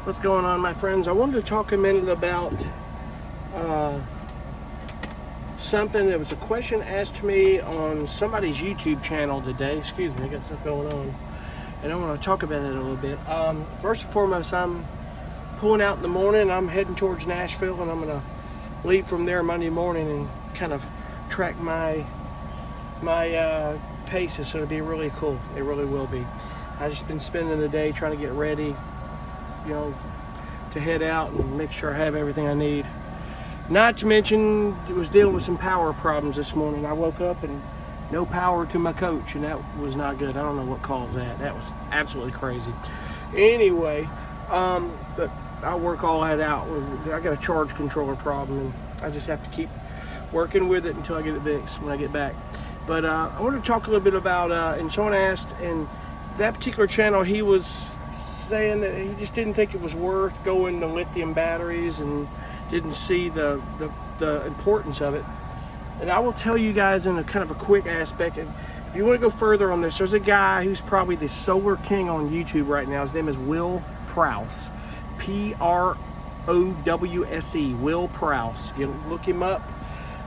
What's going on, my friends? I wanted to talk a minute about something that was a question asked to me on somebody's YouTube channel today. Excuse me, I got stuff going on, and I want to talk about it a little bit. First and foremost, I'm pulling out in the morning. I'm heading towards Nashville, and I'm going to leave from there Monday morning and kind of track my paces. So it'll be really cool. It really will be. I've just been spending the day trying to get ready, to head out and make sure I have everything I need. Not to mention, I was dealing with some power problems this morning. I woke up and no power to my coach, and that was not good. I don't know what caused that. That was absolutely crazy. Anyway, but I'll work all that out. I got a charge controller problem, and I just have to keep working with it until I get it fixed when I get back. But I wanted to talk a little bit about, and someone asked, and that particular channel, he was saying that he just didn't think it was worth going to lithium batteries and didn't see the importance of it. And I will tell you guys in a kind of a quick aspect, if you want to go further on this, there's a guy who's probably the solar king on YouTube right now. His name is Will Prowse, P-R-O-W-S-E, Will Prowse. If you look him up,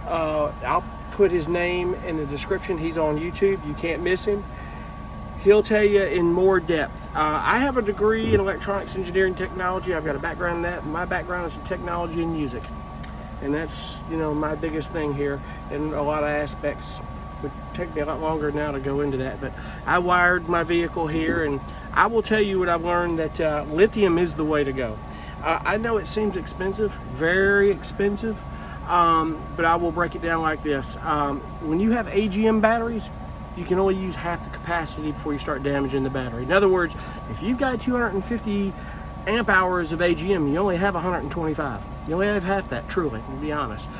I'll put his name in the description. He's on YouTube. You can't miss him. He'll tell you in more depth. I have a degree in electronics engineering technology. I've got a background in that. My background is in technology and music. And that's, my biggest thing here in a lot of aspects. It would take me a lot longer now to go into that. But I wired my vehicle here, and I will tell you what I've learned, that lithium is the way to go. I know it seems expensive, very expensive, but I will break it down like this. When you have AGM batteries, you can only use half the capacity before you start damaging the battery. In other words, if you've got 250 amp hours of AGM, you only have 125. You only have half that, truly, to be honest.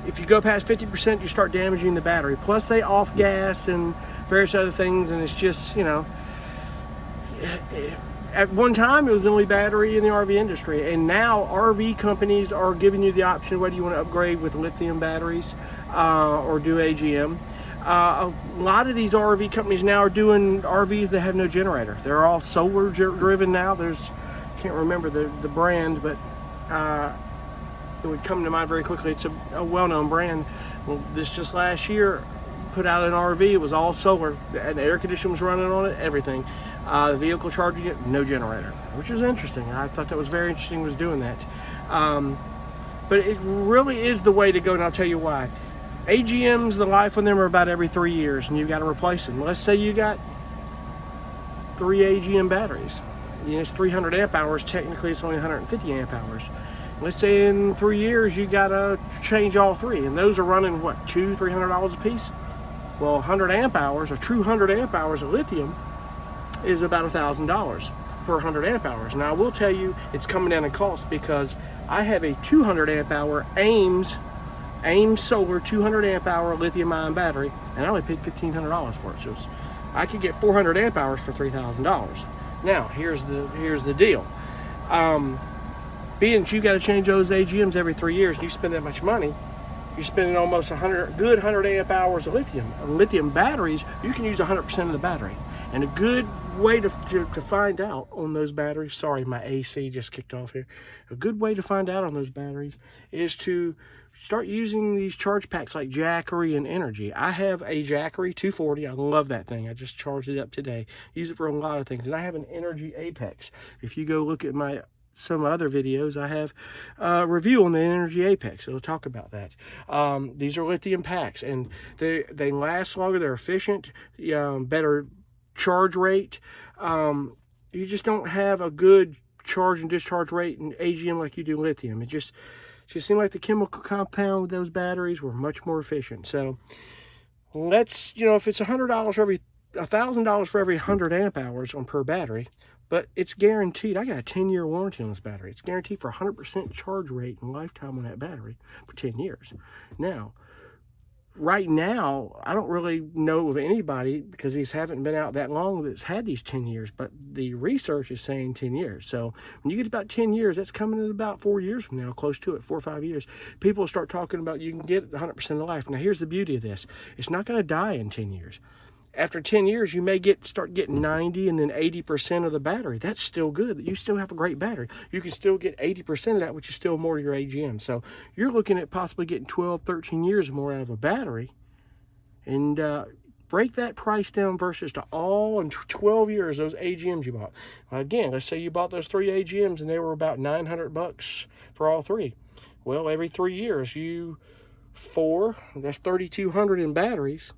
If you go past 50%, you start damaging the battery. Plus they off gas and various other things, and it's just, at one time it was the only battery in the RV industry, and now RV companies are giving you the option whether you want to upgrade with lithium batteries or do AGM. A lot of these RV companies now are doing RVs that have no generator. They're all solar driven now. Can't remember the brand, but it would come to mind very quickly. It's a well-known brand. Well, this just last year put out an RV. It was all solar, and the air conditioning was running on it, everything. The vehicle charging it, no generator, which is interesting. I thought that was very interesting, was doing that. But it really is the way to go, and I'll tell you why. AGMs, the life on them are about every 3 years, and you've got to replace them. Let's say you got 3 AGM batteries. It's 300 amp hours. Technically, it's only 150 amp hours. Let's say in 3 years, you got to change all 3, and those are running, what, $200-300 a piece? Well, 100 amp hours, a true 100 amp hours of lithium is about $1,000 per 100 amp hours. Now, I will tell you, it's coming down in cost because I have a 200 amp hour AIM Solar 200 amp hour lithium ion battery, and I only paid $1,500 for it. So I could get 400 amp hours for $3,000. Now here's the deal. Being that you got to change those AGMs every 3 years, and you spend that much money, you're spending almost 100 amp hours of lithium. Lithium batteries, you can use 100% of the battery. And a good way to find out on those batteries, sorry, my AC just kicked off here. A good way to find out on those batteries is to start using these charge packs like Jackery and Energy. I have a Jackery 240. I love that thing. I just charged it up today. Use it for a lot of things. And I have an Energy Apex. If you go look at some other videos, I have a review on the Energy Apex. It'll talk about that. These are lithium packs, and they last longer. They're efficient, better charge rate. You just don't have a good charge and discharge rate in AGM like you do lithium. It just seemed like the chemical compound with those batteries were much more efficient. So let's, if it's $100 for $1,000 for every 100 amp hours per battery, but it's guaranteed. I got a 10-year warranty on this battery. It's guaranteed for 100% charge rate and lifetime on that battery for 10 years. Now, right now, I don't really know of anybody, because these haven't been out that long, that's had these 10 years, but the research is saying 10 years. So when you get about 10 years, that's coming in about 4 years from now, close to it, 4 or 5 years. People will start talking about you can get 100% of life. Now, here's the beauty of this. It's not going to die in 10 years. after 10 years, you may start getting 90 and then 80% of the battery. That's still good. You still have a great battery. You can still get 80% of that, which is still more to your AGM. So you're looking at possibly getting 12, 13 years more out of a battery. And break that price down versus to all in 12 years, those AGMs you bought. Again, let's say you bought those 3 AGMs and they were about $900 for all 3. Well, every 3 years, that's 3,200 in batteries,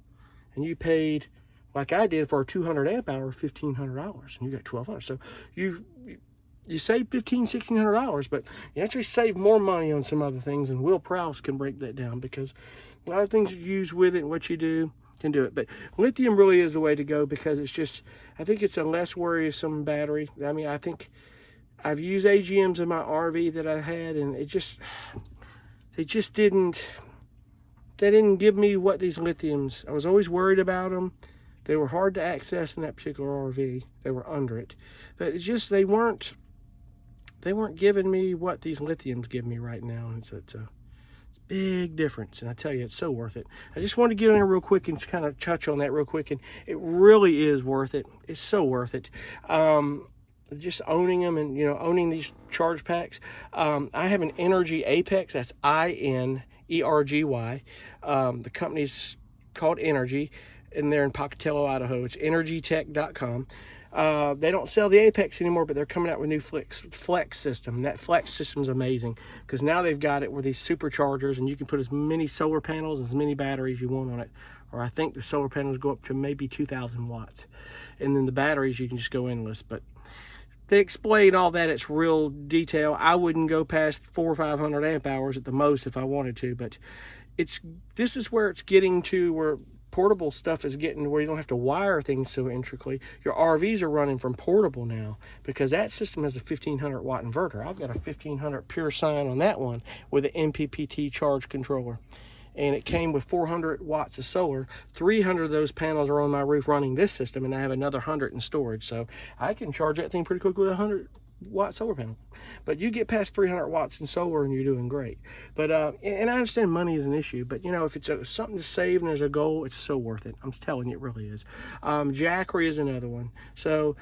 and you paid, like I did for a 200 amp hour, $1,500, and you got 1,200. So you save $1,500, $1,600, but you actually save more money on some other things, and Will Prowse can break that down, because a lot of things you use with it and what you do can do it. But lithium really is the way to go, because it's just, I think it's a less worrisome battery. I mean, I think I've used AGMs in my RV that I had, and they didn't give me what these lithiums. I was always worried about them. They were hard to access in that particular RV. They were under it, but it's just they weren't giving me what these lithiums give me right now. And it's a big difference, and I tell you, it's so worth it. I just want to get in there real quick and kind of touch on that real quick, and it really is worth it. It's so worth it. Just owning them, and owning these charge packs. I have an Energy Apex. That's INERGY. The company's called Energy, and they're in Pocatello, Idaho. It's energytech.com. They don't sell the Apex anymore, but they're coming out with a new flex system. And that flex system is amazing, because now they've got it with these superchargers, and you can put as many solar panels, as many batteries you want on it. Or I think the solar panels go up to maybe 2,000 watts. And then the batteries, you can just go endless. But they explain all that. It's real detail. I wouldn't go past 400 or 500 amp hours at the most if I wanted to, but this is where it's getting to, where portable stuff is getting where you don't have to wire things so intricately. Your RVs are running from portable now, because that system has a 1,500 watt inverter. I've got a 1,500 pure sine on that one with an MPPT charge controller. And it came with 400 watts of solar. 300 of those panels are on my roof running this system, and I have another 100 in storage. So I can charge that thing pretty quick with a 100 watt solar panel. But you get past 300 watts in solar and you're doing great. But and I understand money is an issue, but if it's something to save and there's a goal, it's so worth it. I'm telling you, it really is. Jackery is another one. So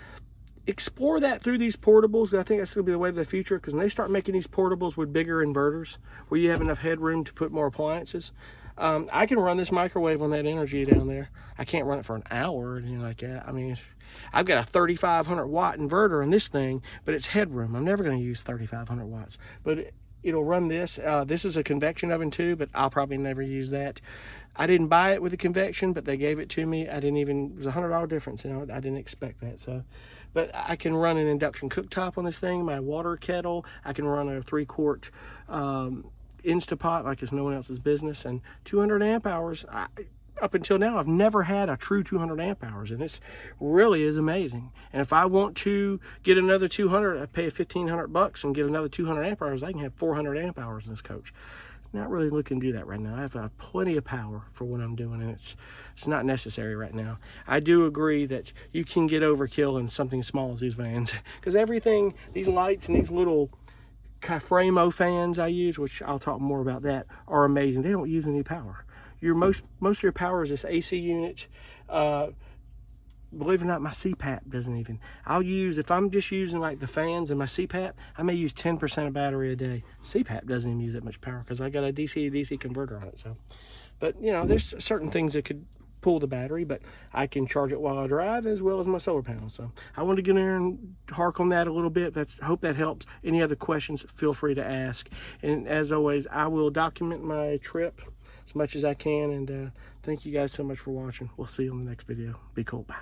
explore that through these portables. I think that's going to be the way of the future, because when they start making these portables with bigger inverters where you have enough headroom to put more appliances, I can run this microwave on that Energy down there. I can't run it for an hour or anything like that. I mean, I've got a 3,500 watt inverter in this thing, but it's headroom. I'm never going to use 3,500 watts, but it'll run this. This is a convection oven too, but I'll probably never use that. I didn't buy it with a convection, but they gave it to me. It was $100 difference. I didn't expect that. So, but I can run an induction cooktop on this thing, my water kettle. I can run a 3-quart Instapot like it's no one else's business, and 200 amp hours. Up until now, I've never had a true 200 amp hours, and this really is amazing. And if I want to get another 200, I pay $1,500 and get another 200 amp hours. I can have 400 amp hours in this coach. Not really looking to do that right now. I have plenty of power for what I'm doing, and it's not necessary right now. I do agree that you can get overkill in something small as these vans, because everything, these lights and these little Framo fans I use, which I'll talk more about that, are amazing. They don't use any power. Most of your power is this AC unit. Believe it or not, my CPAP doesn't even. If I'm just using like the fans and my CPAP, I may use 10% of battery a day. CPAP doesn't even use that much power, because I got a DC to DC converter on it. So, but there's certain things that could pull the battery, but I can charge it while I drive as well as my solar panel. So I want to get in there and hark on that a little bit. Hope that helps. Any other questions, feel free to ask. And as always, I will document my trip as much as I can. And thank you guys so much for watching. We'll see you on the next video. Be cool. Bye.